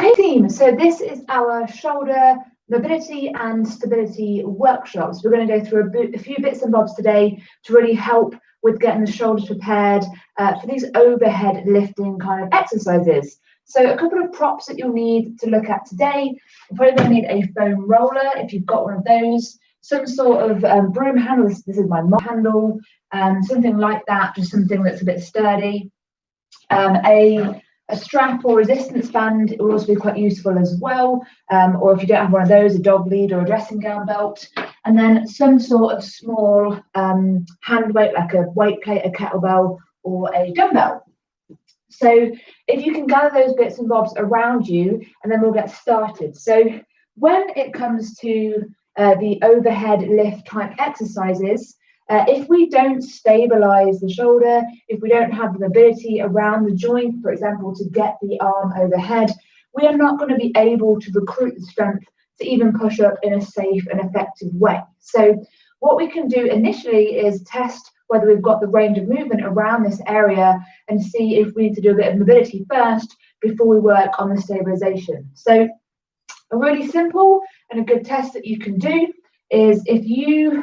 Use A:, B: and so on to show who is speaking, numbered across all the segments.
A: Okay, team, so this is our shoulder mobility and stability workshops. We're going to go through a few bits and bobs today to really help with getting the shoulders prepared for these overhead lifting kind of exercises. So a couple of props that you'll need to look at today. You're probably going to need a foam roller if you've got one of those, some sort of broom handle. This is my mop handle, something like that, just something that's a bit sturdy. A strap or resistance band will also be quite useful as well, or if you don't have one of those, a dog lead or a dressing gown belt, and then some sort of small hand weight like a weight plate, a kettlebell, or a dumbbell. So if you can gather those bits and bobs around you, and then we'll get started. So when it comes to the overhead lift type exercises, if we don't stabilize the shoulder, if we don't have the mobility around the joint, for example, to get the arm overhead, we are not going to be able to recruit the strength to even push up in a safe and effective way. So what we can do initially is test whether we've got the range of movement around this area and see if we need to do a bit of mobility first before we work on the stabilization. So a really simple and a good test that you can do is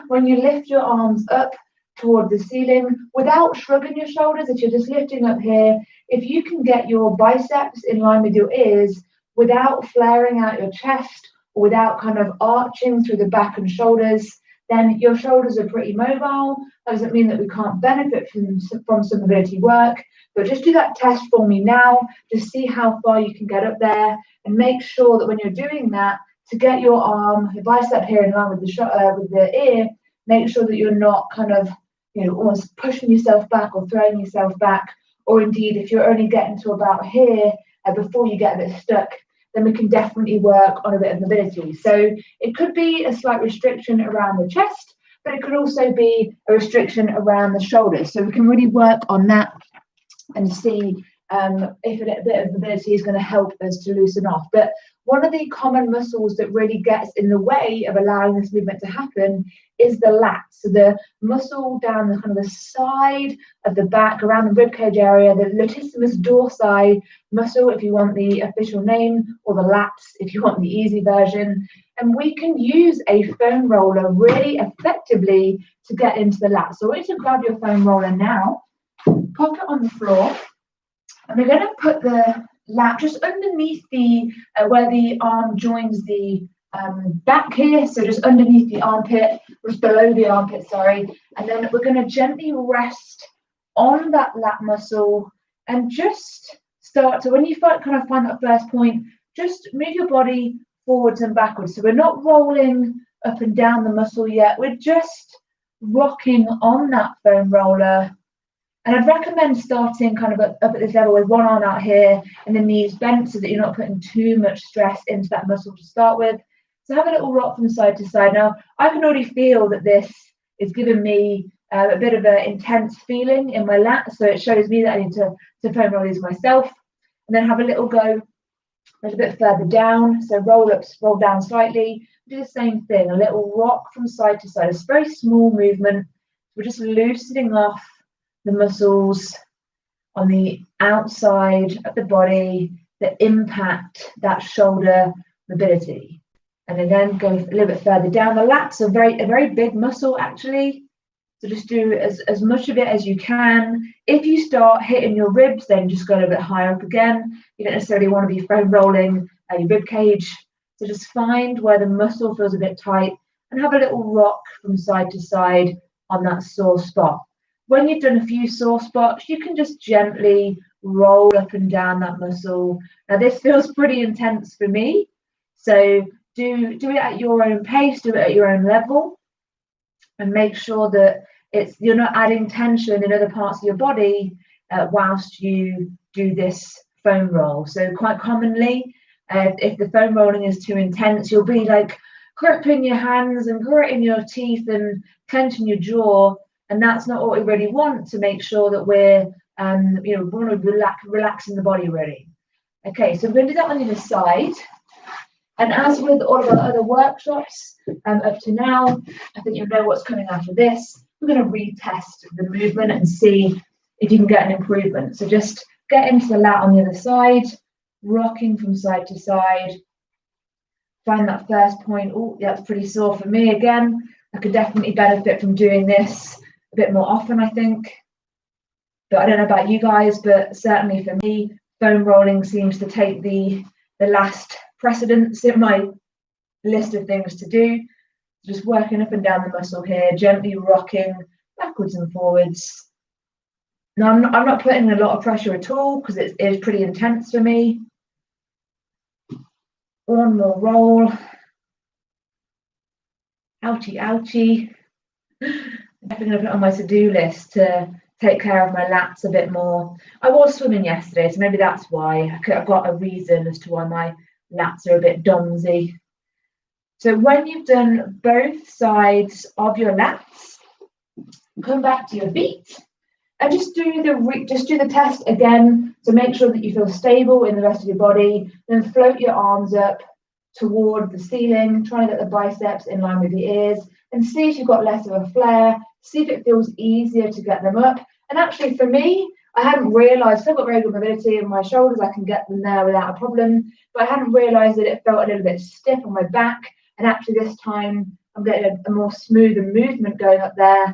A: when you lift your arms up toward the ceiling without shrugging your shoulders, if you're just lifting up here, if you can get your biceps in line with your ears without flaring out your chest or without kind of arching through the back and shoulders, then your shoulders are pretty mobile. That doesn't mean that we can't benefit from some mobility work, but just do that test for me now, just see how far you can get up there, and make sure that when you're doing that, to get your arm, your bicep here in line with the ear, make sure that you're not kind of, almost pushing yourself back or throwing yourself back, or indeed if you're only getting to about here before you get a bit stuck, then we can definitely work on a bit of mobility. So it could be a slight restriction around the chest, but it could also be a restriction around the shoulders. So we can really work on that and see if a bit of mobility is going to help us to loosen off. But one of the common muscles that really gets in the way of allowing this movement to happen is the lats. So the muscle down the kind of the side of the back, around the ribcage area, the latissimus dorsi muscle, if you want the official name, or the lats, if you want the easy version. And we can use a foam roller really effectively to get into the lats. So I want you to grab your foam roller now, pop it on the floor, and we're going to put the lat just underneath the where the arm joins the back here, so just underneath the armpit, just below the armpit, sorry, and then we're going to gently rest on that lat muscle and just start to, when you kind of find that first point, just move your body forwards and backwards. So we're not rolling up and down the muscle yet, we're just rocking on that foam roller. And I'd recommend starting kind of up at this level with one arm out here and the knees bent so that you're not putting too much stress into that muscle to start with. So have a little rock from side to side. Now, I can already feel that this is giving me a bit of an intense feeling in my lat. So it shows me that I need to foam roll these myself. And then have a little go a little bit further down. So roll up, roll down slightly. Do the same thing, a little rock from side to side. It's a very small movement. We're just loosening off the muscles on the outside of the body that impact that shoulder mobility. And then go a little bit further down. The lats are a very big muscle actually. So just do as much of it as you can. If you start hitting your ribs, then just go a little bit higher up again. You don't necessarily want to be foam rolling your rib cage. So just find where the muscle feels a bit tight and have a little rock from side to side on that sore spot. When you've done a few sore spots, you can just gently roll up and down that muscle. Now this feels pretty intense for me, so do it at your own pace, do it at your own level, and make sure that you're not adding tension in other parts of your body whilst you do this foam roll. So quite commonly, if the foam rolling is too intense, you'll be like gripping your hands and gritting your teeth and clenching your jaw. And that's not what we really want, to make sure that we're, relaxing the body really. Okay, so we're going to do that on the other side. And as with all of our other workshops up to now, I think you'll know what's coming after this. We're going to retest the movement and see if you can get an improvement. So just get into the lat on the other side, rocking from side to side. Find that first point. Oh, that's pretty sore for me again. I could definitely benefit from doing this a bit more often, I think. But I don't know about you guys, but certainly for me, foam rolling seems to take the last precedence in my list of things to do. Just working up and down the muscle here, gently rocking backwards and forwards. Now, I'm not putting a lot of pressure at all because it is pretty intense for me. One more roll. Ouchie, ouchie. I'm definitely going to put it on my to-do list to take care of my lats a bit more. I was swimming yesterday, so maybe that's why. I've got a reason as to why my lats are a bit domsy. So when you've done both sides of your lats, come back to your feet and just do the test again. So make sure that you feel stable in the rest of your body. Then float your arms up toward the ceiling, trying to get the biceps in line with the ears, and see if you've got less of a flare. See if it feels easier to get them up. And actually, for me, I hadn't realised, I've got very good mobility in my shoulders. I can get them there without a problem. But I hadn't realised that it felt a little bit stiff on my back. And actually, this time I'm getting a more smoother movement going up there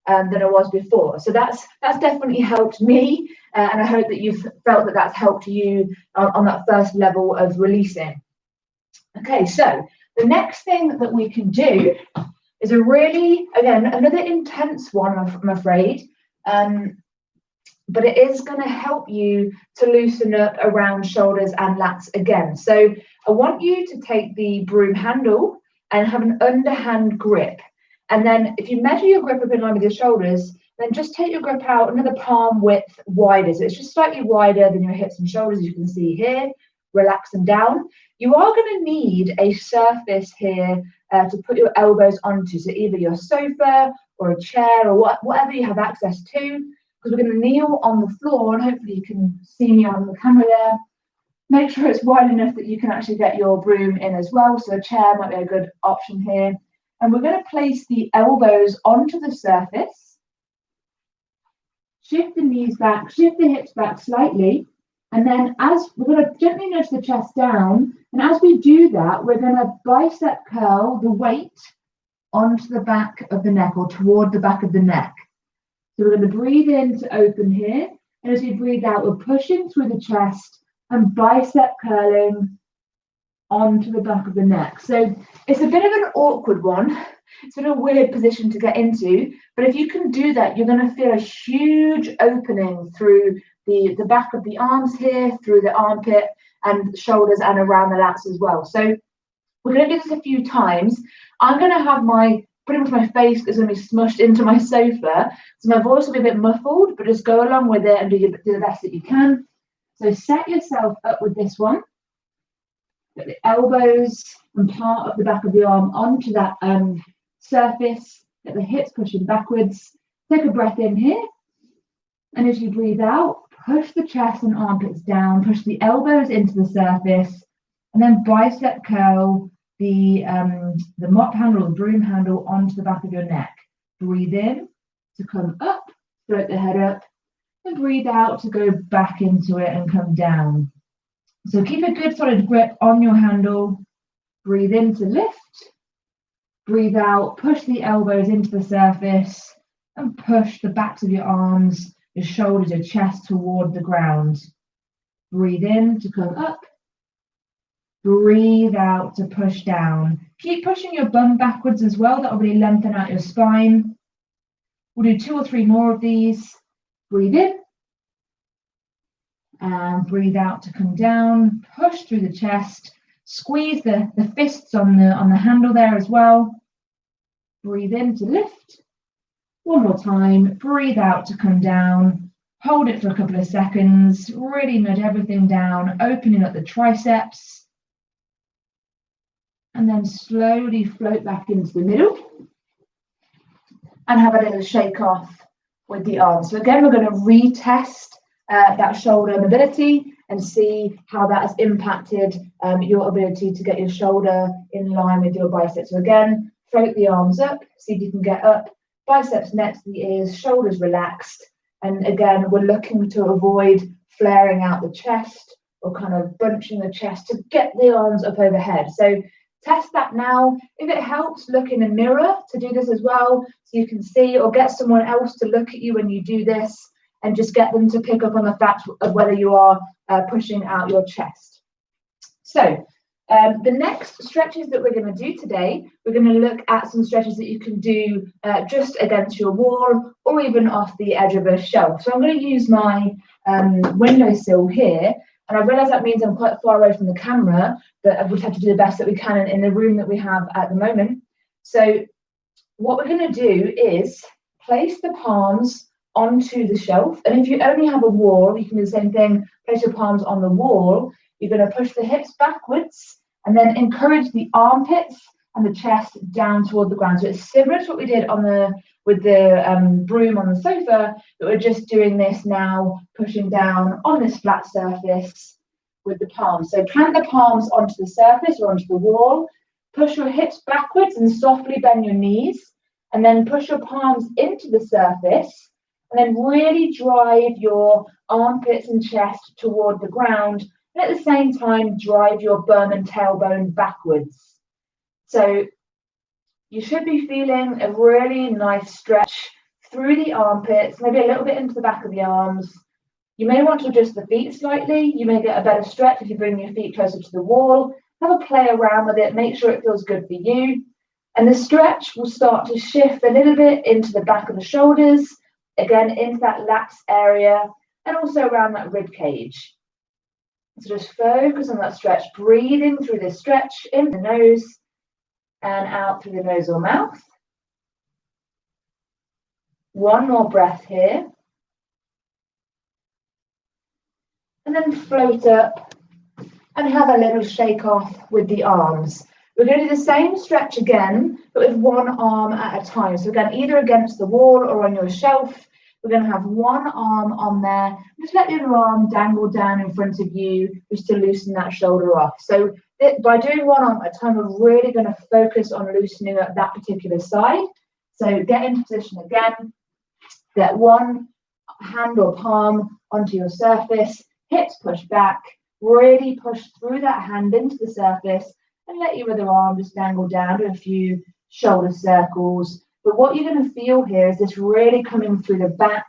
A: than I was before. So that's definitely helped me, and I hope that you've felt that that's helped you on that first level of releasing. Okay, so the next thing that we can do is another intense one, I'm afraid, but it is going to help you to loosen up around shoulders and lats again. So I want you to take the broom handle and have an underhand grip. And then if you measure your grip up in line with your shoulders, then just take your grip out another palm width wider. So it's just slightly wider than your hips and shoulders, as you can see here. Relax them down. You are going to need a surface here to put your elbows onto. So either your sofa or a chair or whatever you have access to, because we're going to kneel on the floor, and hopefully you can see me on the camera there. Make sure it's wide enough that you can actually get your broom in as well. So a chair might be a good option here. And we're going to place the elbows onto the surface, shift the knees back, shift the hips back slightly, and then as we're going to gently nudge the chest down, and as we do that, we're going to bicep curl the weight onto the back of the neck or toward the back of the neck. So we're going to breathe in to open here, and as we breathe out, we're pushing through the chest and bicep curling onto the back of the neck. So it's a bit of an awkward one. It's been a weird position to get into, but if you can do that, you're going to feel a huge opening through the back of the arms here, through the armpit and shoulders and around the lats as well. So we're going to do this a few times. I'm going to have pretty much my face is going to be smushed into my sofa, so my voice will be a bit muffled, but just go along with it and do the best that you can. So set yourself up with this one. Put the elbows and part of the back of the arm onto that surface. Get the hips pushing backwards. Take a breath in here. And as you breathe out, push the chest and armpits down. Push the elbows into the surface. And then bicep curl the mop handle or broom handle onto the back of your neck. Breathe in to come up, float the head up. And breathe out to go back into it and come down. So keep a good solid grip on your handle. Breathe in to lift. Breathe out, push the elbows into the surface and push the backs of your arms, your shoulders, your chest toward the ground. Breathe in to come up. Breathe out to push down. Keep pushing your bum backwards as well. That will really lengthen out your spine. We'll do 2 or 3 more of these. Breathe in. And breathe out to come down. Push through the chest. Squeeze the fists on the handle there as well. Breathe in to lift. One more time. Breathe out to come down. Hold it for a couple of seconds. Really nudge everything down, opening up the triceps. And then slowly float back into the middle. And have a little shake off with the arms. So again, we're going to retest that shoulder mobility and see how that has impacted your ability to get your shoulder in line with your biceps. So again, float the arms up, see if you can get up, biceps next to the ears, shoulders relaxed. And again, we're looking to avoid flaring out the chest or kind of bunching the chest to get the arms up overhead. So test that now. If it helps, look in a mirror to do this as well, so you can see, or get someone else to look at you when you do this, and just get them to pick up on the fact of whether you are pushing out your chest. So the next stretches that we're going to do today, we're going to look at some stretches that you can do just against your wall or even off the edge of a shelf. So I'm going to use my windowsill here, and I realise that means I'm quite far away from the camera, but I would have to do the best that we can in the room that we have at the moment. So what we're going to do is place the palms onto the shelf, and if you only have a wall, you can do the same thing. Place your palms on the wall. You're going to push the hips backwards and then encourage the armpits and the chest down toward the ground. So it's similar to what we did with the broom on the sofa, but we're just doing this now, pushing down on this flat surface with the palms. So plant the palms onto the surface or onto the wall, push your hips backwards and softly bend your knees, and then push your palms into the surface, and then really drive your armpits and chest toward the ground, and at the same time drive your bum and tailbone backwards. So you should be feeling a really nice stretch through the armpits, maybe a little bit into the back of the arms. You may want to adjust the feet slightly. You may get a better stretch if you bring your feet closer to the wall. Have a play around with it, make sure it feels good for you. And the stretch will start to shift a little bit into the back of the shoulders, again into that lats area, and also around that rib cage. So just focus on that stretch, breathing through the stretch in the nose and out through the nose or mouth. One more breath here. And then float up and have a little shake off with the arms. We're going to do the same stretch again, but with one arm at a time. So again, either against the wall or on your shelf. We're going to have one arm on there. Just let the other arm dangle down in front of you, just to loosen that shoulder off. So by doing one arm at a time, we're really going to focus on loosening up that particular side. So get into position again. Get one hand or palm onto your surface. Hips push back. Really push through that hand into the surface, and let your other arm just dangle down to a few shoulder circles. But what you're going to feel here is this really coming through the back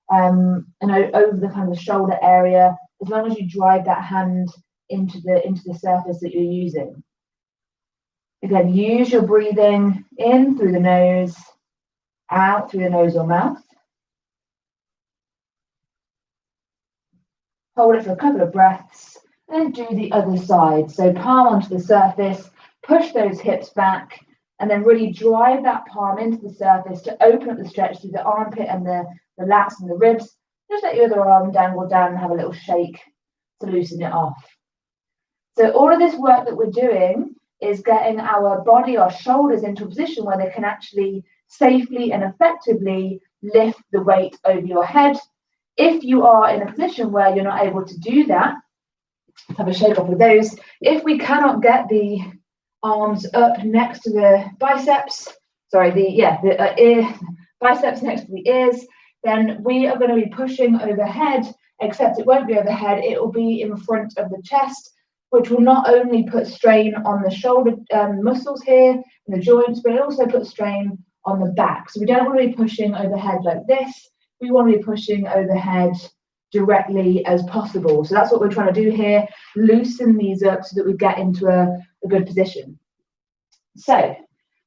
A: and over the kind of shoulder area, as long as you drive that hand into the surface that you're using. Again, use your breathing in through the nose, out through the nose or mouth. Hold it for a couple of breaths, and then do the other side. So palm onto the surface, push those hips back, and then really drive that palm into the surface to open up the stretch through the armpit and the lats and the ribs. Just let your other arm dangle down and have a little shake to loosen it off. So all of this work that we're doing is getting our body, our shoulders into a position where they can actually safely and effectively lift the weight over your head. If you are in a position where you're not able to do that, have a shake off with those. If we cannot get the arms up next to the biceps, biceps next to the ears, then we are going to be pushing overhead, except it won't be overhead, it will be in front of the chest, which will not only put strain on the shoulder muscles here and the joints, but it also puts strain on the back. So we don't want to be pushing overhead like this. We want to be pushing overhead directly as possible. So that's what we're trying to do here, loosen these up so that we get into a good position. So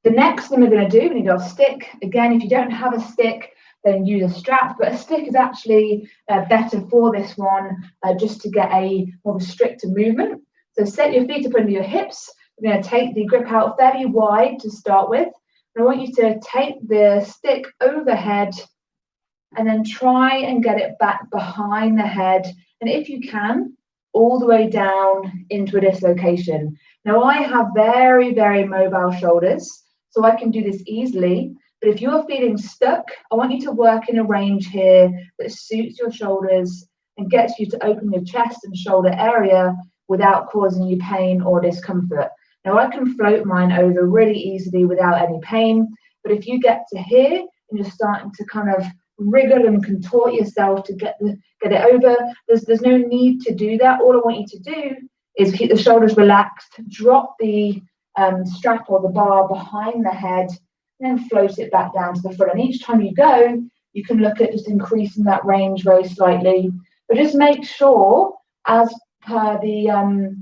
A: the next thing we're going to do, we need our stick. Again, if you don't have a stick, then use a strap, but a stick is actually better for this one, just to get a more of a stricter movement. So set your feet up under your hips. We're going to take the grip out fairly wide to start with. And I want you to take the stick overhead and then try and get it back behind the head. And if you can, all the way down into a dislocation. Now I have very, very mobile shoulders, so I can do this easily. But if you're feeling stuck, I want you to work in a range here that suits your shoulders and gets you to open your chest and shoulder area without causing you pain or discomfort. Now I can float mine over really easily without any pain, but if you get to here and you're starting to kind of wriggle and contort yourself to get it over. There's no need to do that. All I want you to do is keep the shoulders relaxed, drop the strap or the bar behind the head, and then float it back down to the front. And each time you go, you can look at just increasing that range very slightly. But just make sure, as per the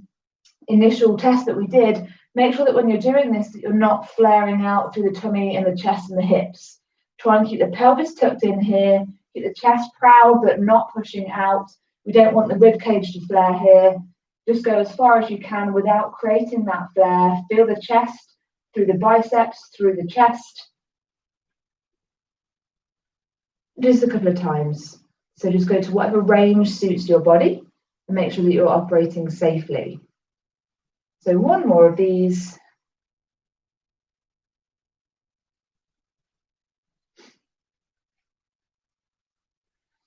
A: initial test that we did, make sure that when you're doing this, that you're not flaring out through the tummy and the chest and the hips. Try and keep the pelvis tucked in here, keep the chest proud but not pushing out. We don't want the rib cage to flare here. Just go as far as you can without creating that flare. Feel the chest through the biceps, through the chest. Just a couple of times. So just go to whatever range suits your body and make sure that you're operating safely. So one more of these.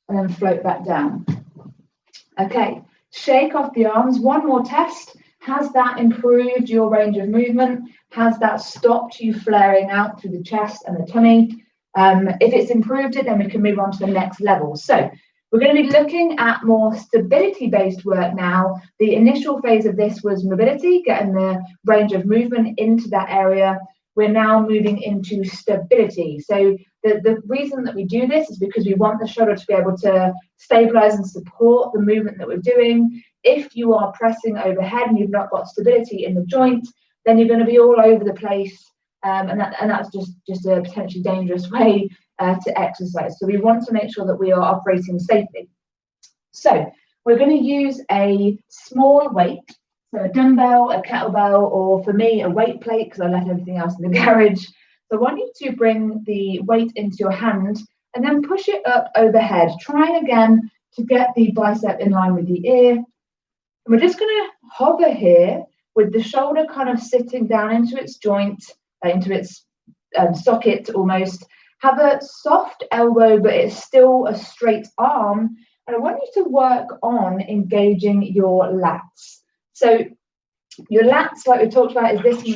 A: And then float back down. Okay, shake off the arms. One more test. Has that improved your range of movement? Has that stopped you flaring out through the chest and the tummy? If it's improved it, then we can move on to the next level. So we're going to be looking at more stability-based work now. The initial phase of this was mobility, getting the range of movement into that area. We're now moving into stability. So the reason that we do this is because we want the shoulder to be able to stabilize and support the movement that we're doing. If you are pressing overhead and you've not got stability in the joint, then you're going to be all over the place. And that's just a potentially dangerous way to exercise. So we want to make sure that we are operating safely. So we're going to use a small weight, so a dumbbell, a kettlebell, or for me, a weight plate, because I left everything else in the garage. So I want you to bring the weight into your hand and then push it up overhead, trying again to get the bicep in line with the ear. And we're just going to hover here with the shoulder kind of sitting down into its joint, into its socket almost. Have a soft elbow, but it's still a straight arm. And I want you to work on engaging your lats. So your lats, like we talked about, is this.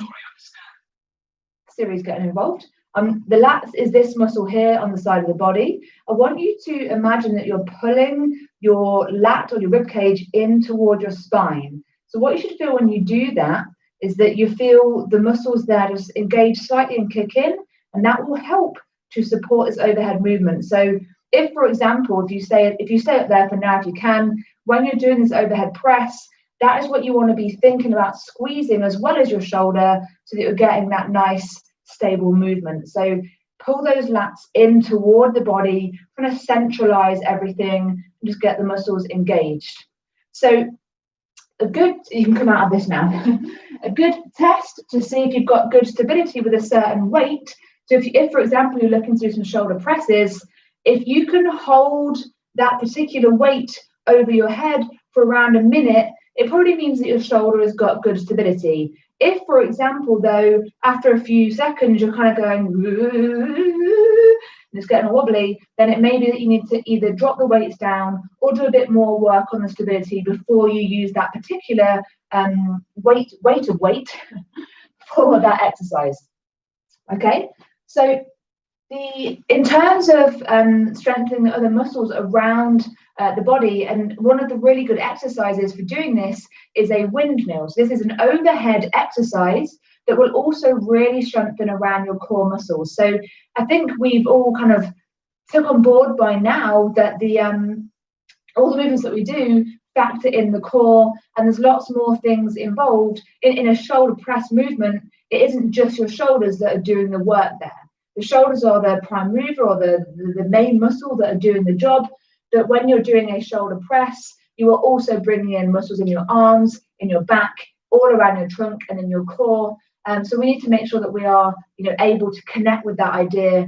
A: Siri's getting involved. The lats is this muscle here on the side of the body. I want you to imagine that you're pulling your lat or your rib cage in toward your spine. So what you should feel when you do that is that you feel the muscles there just engage slightly and kick in, and that will help to support this overhead movement. So if, for example, if you stay up there for now, if you can, when you're doing this overhead press, that is what you want to be thinking about, squeezing as well as your shoulder so that you're getting that nice stable movement. So pull those lats in toward the body, kind of centralize everything and just get the muscles engaged. So you can come out of this now, a good test to see if you've got good stability with a certain weight. So if for example, you're looking to do some shoulder presses, if you can hold that particular weight over your head for around a minute, it probably means that your shoulder has got good stability. If, for example, though, after a few seconds, you're kind of going, and it's getting wobbly, then it may be that you need to either drop the weights down or do a bit more work on the stability before you use that particular weight for that exercise. Okay, so in terms of strengthening the other muscles around the body, and one of the really good exercises for doing this is a windmill. So this is an overhead exercise that will also really strengthen around your core muscles. So I think we've all kind of took on board by now that all the movements that we do factor in the core, and there's lots more things involved in a shoulder press movement. It isn't just your shoulders that are doing the work there. The shoulders are the prime mover or the main muscle that are doing the job. But when you're doing a shoulder press, you are also bringing in muscles in your arms, in your back, all around your trunk and in your core. So we need to make sure that we are, able to connect with that idea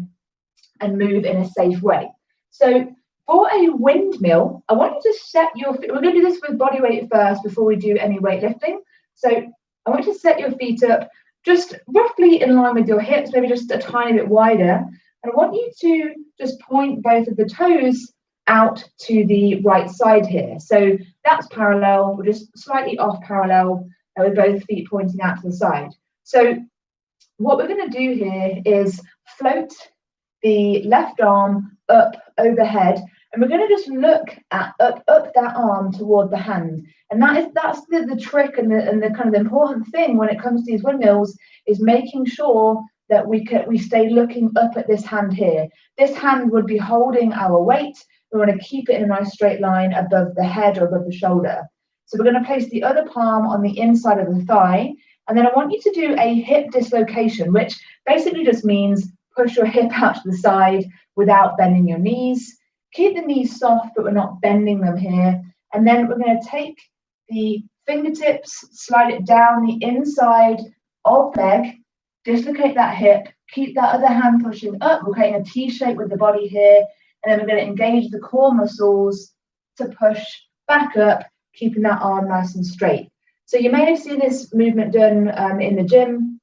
A: and move in a safe way. So for a windmill, I want you to set your feet. We're going to do this with body weight first before we do any weightlifting. So I want you to set your feet up just roughly in line with your hips, maybe just a tiny bit wider. And I want you to just point both of the toes out to the right side here. So that's parallel. We're just slightly off parallel with both feet pointing out to the side. So what we're going to do here is float the left arm up overhead, and we're going to just look at up that arm toward the hand. And that's the trick and the kind of important thing when it comes to these windmills, is making sure that we stay looking up at this hand here. This hand would be holding our weight. We want to keep it in a nice straight line above the head or above the shoulder. So we're going to place the other palm on the inside of the thigh, and then I want you to do a hip dislocation, which basically just means push your hip out to the side without bending your knees. Keep the knees soft, but we're not bending them here. And then we're going to take the fingertips, slide it down the inside of the leg, dislocate that hip, keep that other hand pushing up. We're creating a T shape with the body here. And then we're going to engage the core muscles to push back up, keeping that arm nice and straight. So you may have seen this movement done in the gym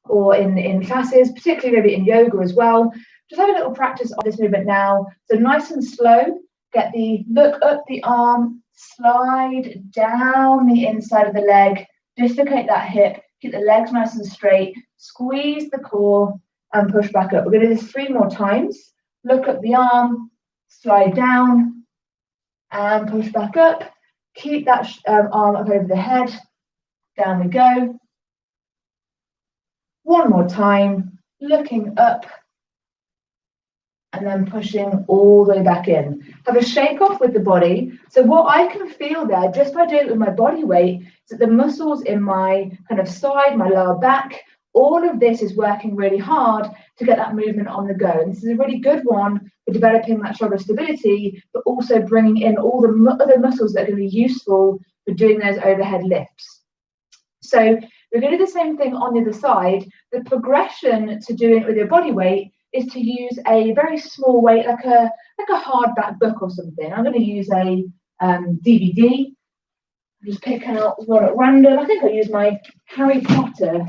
A: or in classes, particularly maybe in yoga as well. Just have a little practice of this movement now. So nice and slow, get the look up the arm, slide down the inside of the leg, dislocate that hip, keep the legs nice and straight, squeeze the core and push back up. We're going to do this 3 more times. Look up the arm, slide down and push back up. Keep that arm up over the head. Down we go. 1 more time, looking up and then pushing all the way back in. Have a shake off with the body. So what I can feel there, just by doing it with my body weight, is that the muscles in my kind of side, my lower back, all of this is working really hard to get that movement on the go. And this is a really good one for developing that shoulder stability, but also bringing in all the other muscles that are going to be useful for doing those overhead lifts. So we're going to do the same thing on the other side. The progression to doing it with your body weight is to use a very small weight, like a hardback book or something. I'm going to use a DVD. I'm just picking out one at random. I think I'll use my Harry Potter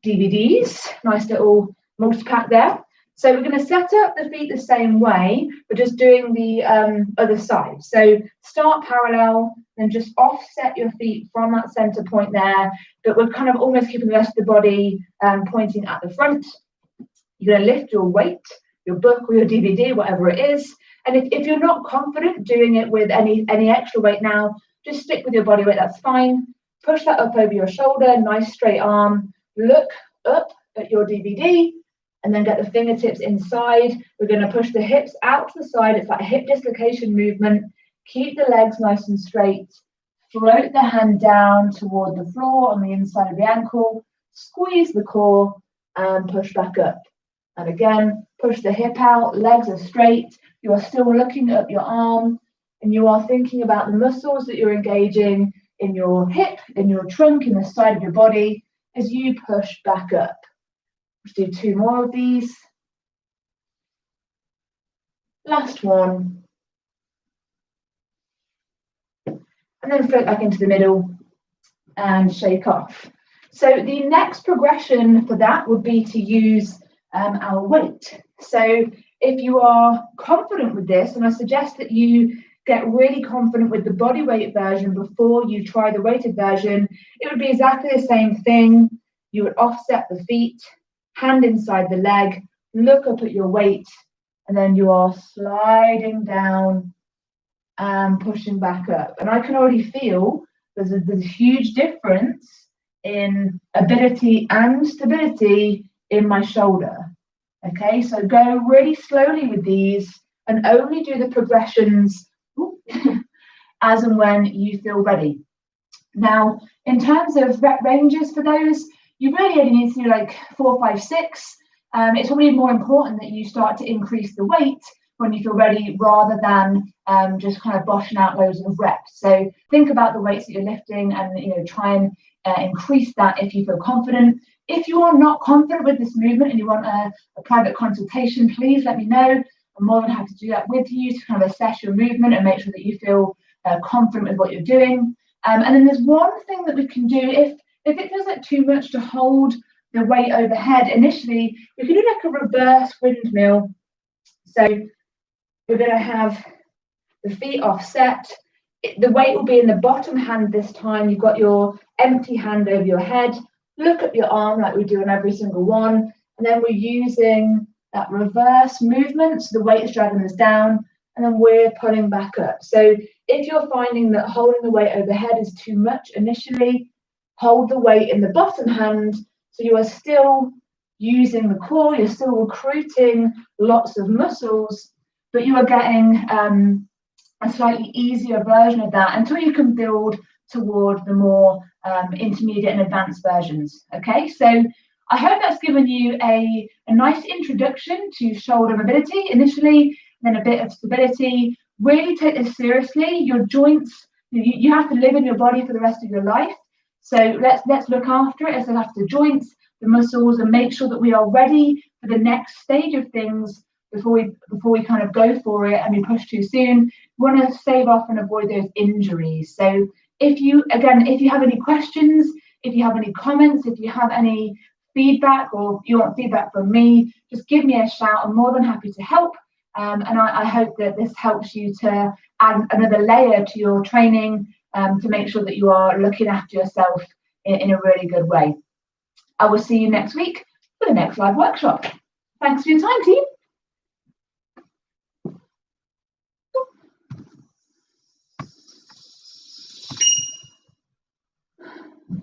A: DVDs. Nice little multi-pack there. So we're going to set up the feet the same way, but just doing the other side. So start parallel, then just offset your feet from that center point there, but we're kind of almost keeping the rest of the body pointing at the front. You're going to lift your weight, your book or your DVD, whatever it is. And if you're not confident doing it with any extra weight now, just stick with your body weight, that's fine. Push that up over your shoulder, nice straight arm. Look up at your DVD and then get the fingertips inside. We're going to push the hips out to the side. It's that hip dislocation movement. Keep the legs nice and straight. Float the hand down toward the floor on the inside of the ankle. Squeeze the core and push back up. And again, push the hip out, legs are straight. You are still looking up your arm and you are thinking about the muscles that you're engaging in your hip, in your trunk, in the side of your body as you push back up. Let's do 2 more of these. Last one. And then float back into the middle and shake off. So the next progression for that would be to use our weight. So if you are confident with this, and I suggest that you get really confident with the body weight version before you try the weighted version, it would be exactly the same thing. You would offset the feet, hand inside the leg, look up at your weight, and then you are sliding down and pushing back up. And I can already feel there's a huge difference in ability and stability in my shoulder. Okay, so go really slowly with these and only do the progressions as and when you feel ready. Now, in terms of rep ranges for those, you really only need to do like 4, 5, 6. It's probably more important that you start to increase the weight when you feel ready rather than just kind of boshing out loads of reps. So think about the weights that you're lifting and try and increase that if you feel confident. If you are not confident with this movement and you want a private consultation, please let me know. I'm more than happy to do that with you to kind of assess your movement and make sure that you feel confident with what you're doing. And then there's one thing that we can do if it feels like too much to hold the weight overhead. Initially, we can do like a reverse windmill. So we're going to have the feet offset. The weight will be in the bottom hand this time. You've got your empty hand over your head. Look at your arm like we do on every single one. And then we're using that reverse movement. So the weight is dragging us down and then we're pulling back up. So if you're finding that holding the weight overhead is too much initially, hold the weight in the bottom hand so you are still using the core, you're still recruiting lots of muscles, but you are getting a slightly easier version of that until you can build toward the more intermediate and advanced versions. Okay, so I hope that's given you a nice introduction to shoulder mobility initially, then a bit of stability. Really take this seriously. Your joints, you have to live in your body for the rest of your life. So let's look after it, let's look after the joints, the muscles, and make sure that we are ready for the next stage of things before we kind of go for it and we push too soon. We want to save off and avoid those injuries. So if you have any questions, if you have any comments, if you have any feedback or you want feedback from me, just give me a shout. I'm more than happy to help. And I hope that this helps you to add another layer to your training to make sure that you are looking after yourself in a really good way. I will see you next week for the next live workshop. Thanks for your time, team.